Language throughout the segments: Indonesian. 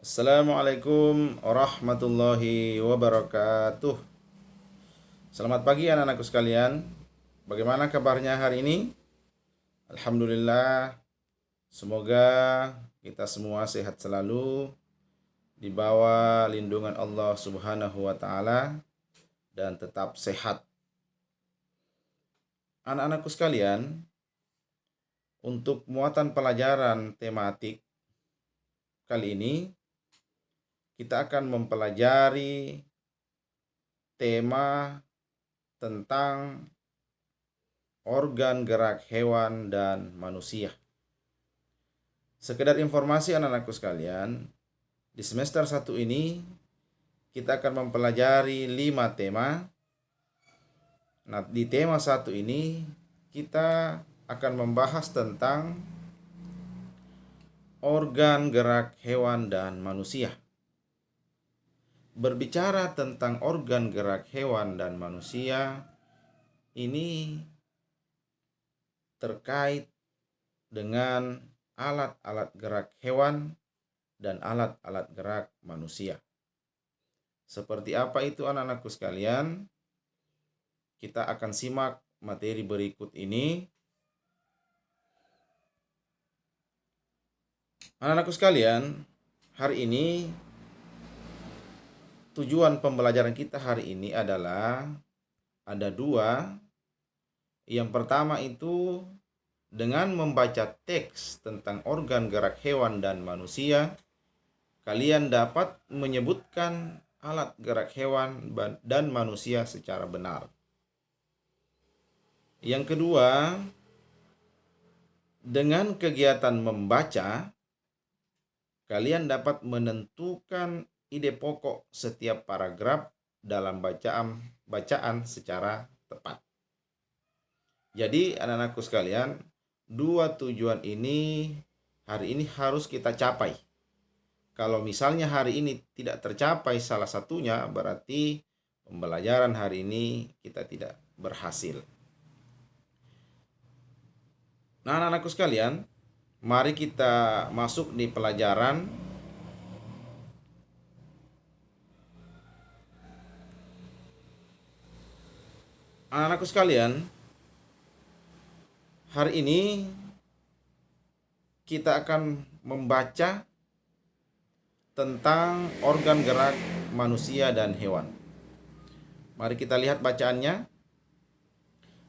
Assalamualaikum warahmatullahi wabarakatuh. Selamat pagi anak-anakku sekalian. Bagaimana kabarnya hari ini? Alhamdulillah. Semoga kita semua sehat selalu di bawah lindungan Allah Subhanahu wa taala dan tetap sehat. Anak-anakku sekalian, untuk muatan pelajaran tematik kali ini kita akan mempelajari tema tentang organ gerak hewan dan manusia. Sekedar informasi anak-anakku sekalian, di semester 1 ini kita akan mempelajari 5 tema. Nah, di tema 1 ini kita akan membahas tentang organ gerak hewan dan manusia. Berbicara tentang organ gerak hewan dan manusia, ini terkait dengan alat-alat gerak hewan dan alat-alat gerak manusia. Seperti apa itu anak-anakku sekalian? Kita akan simak materi berikut ini. Anak-anakku sekalian, hari ini tujuan pembelajaran kita hari ini adalah ada 2. Yang pertama itu dengan membaca teks tentang organ gerak hewan dan manusia, kalian dapat menyebutkan alat gerak hewan dan manusia secara benar. Yang kedua, dengan kegiatan membaca, kalian dapat menentukan ide pokok setiap paragraf dalam bacaan secara tepat. Jadi anak-anakku sekalian, 2 tujuan ini hari ini harus kita capai. Kalau misalnya hari ini tidak tercapai salah satunya, berarti pembelajaran hari ini kita tidak berhasil. Nah, anak-anakku sekalian, mari kita masuk di pelajaran. Anak-anakku sekalian, hari ini kita akan membaca tentang organ gerak manusia dan hewan. Mari kita lihat bacaannya.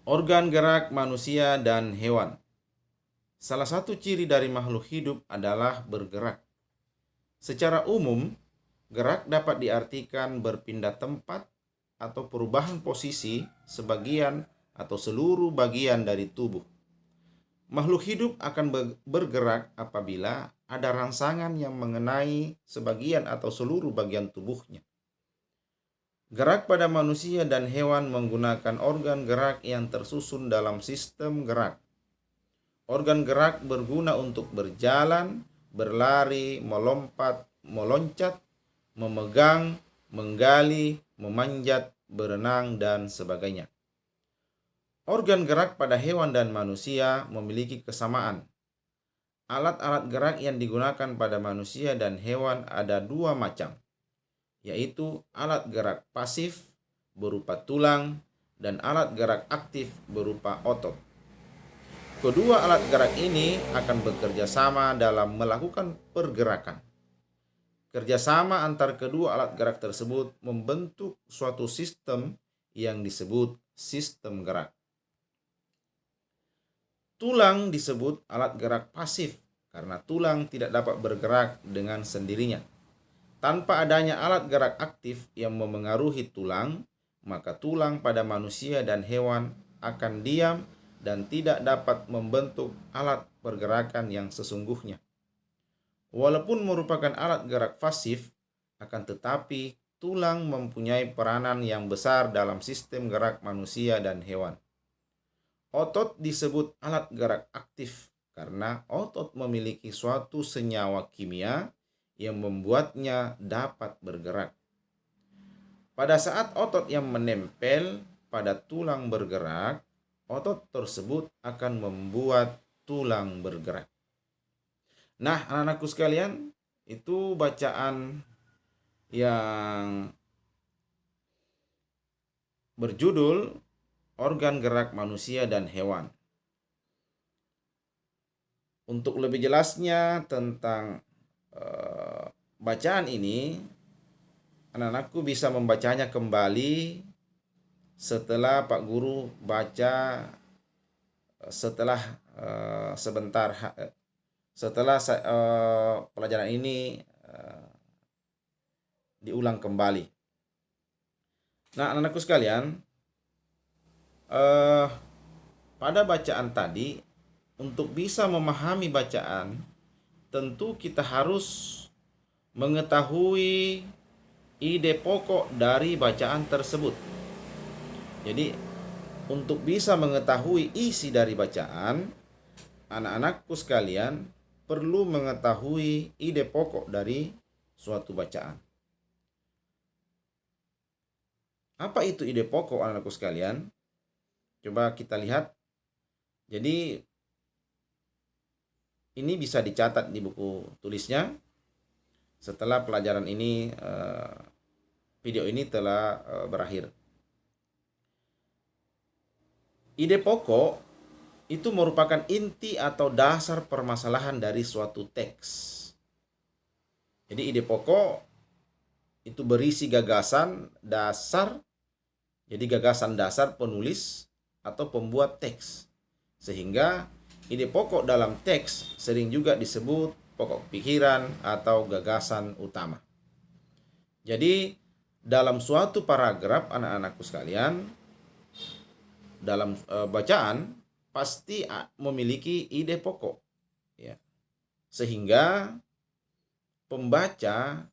Organ gerak manusia dan hewan. Salah satu ciri dari makhluk hidup adalah bergerak. Secara umum, gerak dapat diartikan berpindah tempat atau perubahan posisi sebagian atau seluruh bagian dari tubuh. Makhluk hidup akan bergerak apabila ada rangsangan yang mengenai sebagian atau seluruh bagian tubuhnya. Gerak pada manusia dan hewan menggunakan organ gerak yang tersusun dalam sistem gerak. Organ gerak berguna untuk berjalan, berlari, melompat, meloncat, memegang, menggali, memanjat, berenang, dan sebagainya. Organ gerak pada hewan dan manusia memiliki kesamaan. Alat-alat gerak yang digunakan pada manusia dan hewan ada 2 macam, yaitu alat gerak pasif berupa tulang dan alat gerak aktif berupa otot. Kedua alat gerak ini akan bekerja sama dalam melakukan pergerakan. Kerjasama antar kedua alat gerak tersebut membentuk suatu sistem yang disebut sistem gerak. Tulang disebut alat gerak pasif karena tulang tidak dapat bergerak dengan sendirinya. Tanpa adanya alat gerak aktif yang memengaruhi tulang, maka tulang pada manusia dan hewan akan diam dan tidak dapat membentuk alat pergerakan yang sesungguhnya. Walaupun merupakan alat gerak pasif, akan tetapi tulang mempunyai peranan yang besar dalam sistem gerak manusia dan hewan. Otot disebut alat gerak aktif karena otot memiliki suatu senyawa kimia yang membuatnya dapat bergerak. Pada saat otot yang menempel pada tulang bergerak, otot tersebut akan membuat tulang bergerak. Nah, anak-anakku sekalian, itu bacaan yang berjudul Organ Gerak Manusia dan Hewan. Untuk lebih jelasnya tentang bacaan ini, anak-anakku bisa membacanya kembali setelah Pak Guru baca setelah pelajaran ini diulang kembali. Nah, anak-anakku sekalian, pada bacaan tadi, untuk bisa memahami bacaan, tentu kita harus mengetahui ide pokok dari bacaan tersebut. Jadi, untuk bisa mengetahui isi dari bacaan, anak-anakku sekalian perlu mengetahui ide pokok dari suatu bacaan. Apa itu ide pokok, anak-anakku sekalian? Coba kita lihat. Jadi, ini bisa dicatat di buku tulisnya. Setelah pelajaran ini, video ini telah berakhir. Ide pokok itu merupakan inti atau dasar permasalahan dari suatu teks. Jadi ide pokok itu berisi gagasan dasar, jadi gagasan dasar penulis atau pembuat teks. Sehingga ide pokok dalam teks sering juga disebut pokok pikiran atau gagasan utama. Jadi dalam suatu paragraf, anak-anakku sekalian, dalam bacaan pasti memiliki ide pokok, ya. Sehingga pembaca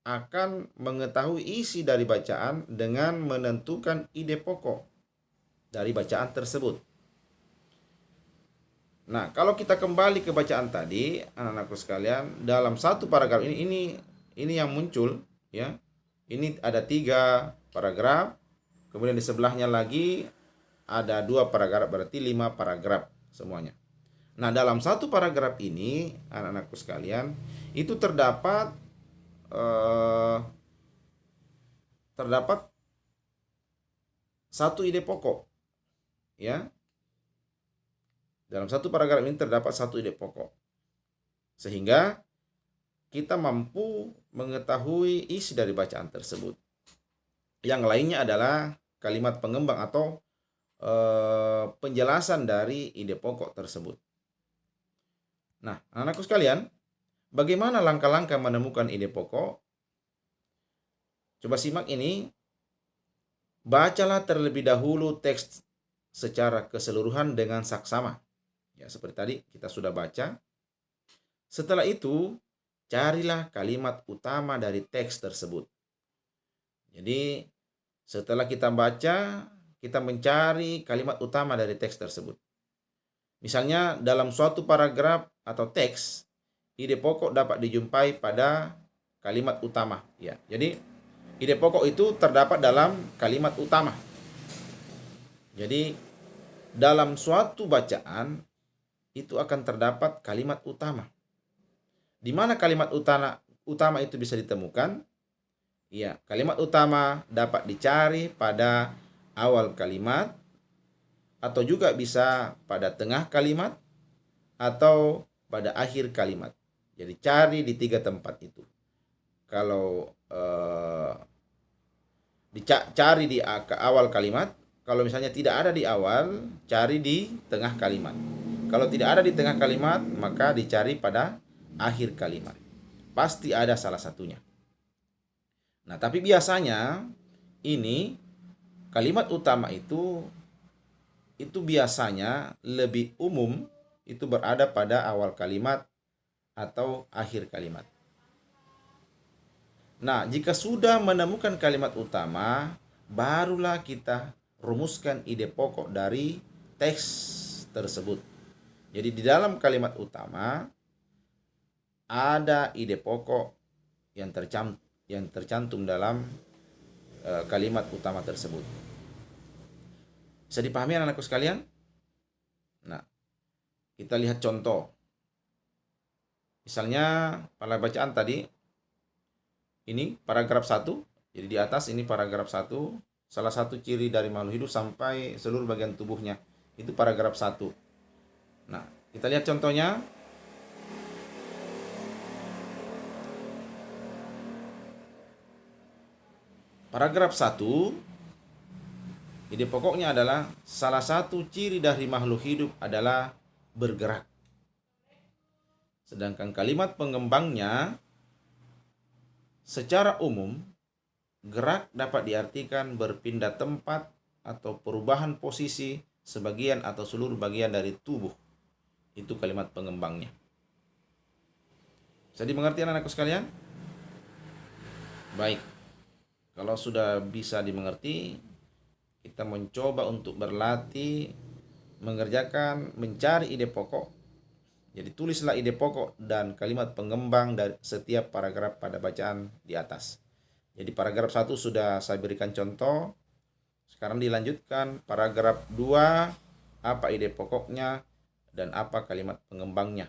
akan mengetahui isi dari bacaan dengan menentukan ide pokok dari bacaan tersebut. Nah, kalau kita kembali ke bacaan tadi, anak-anakku sekalian, dalam satu paragraf ini yang muncul, ya. Ini ada 3 paragraf, kemudian di sebelahnya lagi ada 2 paragraf, berarti 5 paragraf semuanya. Nah, dalam satu paragraf ini, anak-anakku sekalian, itu terdapat satu ide pokok, ya. Dalam satu paragraf ini terdapat satu ide pokok, sehingga kita mampu mengetahui isi dari bacaan tersebut. Yang lainnya adalah kalimat pengembang atau penjelasan dari ide pokok tersebut. Nah, anak-anakku sekalian, bagaimana langkah-langkah menemukan ide pokok? Coba simak ini. Bacalah terlebih dahulu teks secara keseluruhan dengan saksama. Ya, seperti tadi kita sudah baca. Setelah itu, carilah kalimat utama dari teks tersebut. Jadi, setelah kita baca, kita mencari kalimat utama dari teks tersebut. Misalnya, dalam suatu paragraf atau teks, ide pokok dapat dijumpai pada kalimat utama. Ya, jadi ide pokok itu terdapat dalam kalimat utama. Jadi, dalam suatu bacaan itu akan terdapat kalimat utama. Di mana kalimat utama itu bisa ditemukan? Ya, kalimat utama dapat dicari pada awal kalimat, atau juga bisa pada tengah kalimat, atau pada akhir kalimat. Jadi cari di 3 tempat itu. Kalau dicari di awal kalimat, kalau misalnya tidak ada di awal, cari di tengah kalimat. Kalau tidak ada di tengah kalimat, maka dicari pada akhir kalimat. Pasti ada salah satunya. Nah, tapi biasanya ini kalimat utama itu biasanya lebih umum, itu berada pada awal kalimat atau akhir kalimat. Nah, jika sudah menemukan kalimat utama, barulah kita rumuskan ide pokok dari teks tersebut. Jadi di dalam kalimat utama ada ide pokok yang tercantum dalam kalimat utama tersebut. Bisa dipahami anak-anakku sekalian? Nah, kita lihat contoh. Misalnya pada bacaan tadi, ini paragraf 1, jadi di atas ini paragraf 1, salah satu ciri dari makhluk hidup sampai seluruh bagian tubuhnya. Itu paragraf 1. Nah, kita lihat contohnya. Paragraf 1, ide pokoknya adalah salah satu ciri dari makhluk hidup adalah bergerak. Sedangkan kalimat pengembangnya, secara umum, gerak dapat diartikan berpindah tempat atau perubahan posisi sebagian atau seluruh bagian dari tubuh. Itu kalimat pengembangnya. Bisa dimengerti anak-anakku sekalian? Baik, kalau sudah bisa dimengerti, kita mencoba untuk berlatih mengerjakan mencari ide pokok. Jadi tulislah ide pokok dan kalimat pengembang dari setiap paragraf pada bacaan di atas. Jadi paragraf 1 sudah saya berikan contoh. Sekarang dilanjutkan paragraf 2, apa ide pokoknya dan apa kalimat pengembangnya.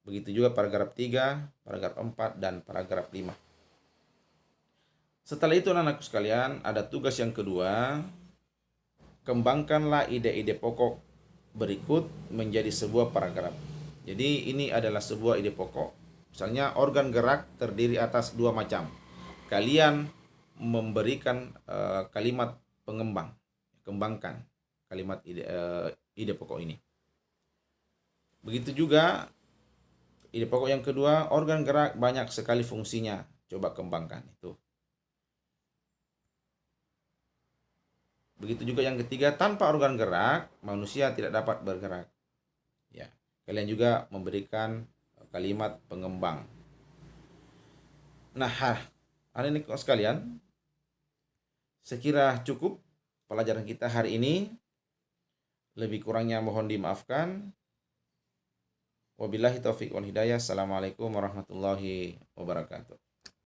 Begitu juga paragraf 3, paragraf 4, dan paragraf 5. Setelah itu anak-anakku sekalian, ada tugas yang kedua. Kembangkanlah ide-ide pokok berikut menjadi sebuah paragraf. Jadi ini adalah sebuah ide pokok. Misalnya organ gerak terdiri atas 2 macam. Kalian memberikan kalimat pengembang. Kembangkan kalimat ide pokok ini. Begitu juga ide pokok yang kedua, organ gerak banyak sekali fungsinya. Coba kembangkan itu. Begitu juga yang ketiga, tanpa organ gerak, manusia tidak dapat bergerak. Ya, kalian juga memberikan kalimat pengembang. Nah, hari ini sekalian, sekira cukup pelajaran kita hari ini. Lebih kurangnya mohon dimaafkan. Wabillahi taufiq wal hidayah. Assalamualaikum warahmatullahi wabarakatuh.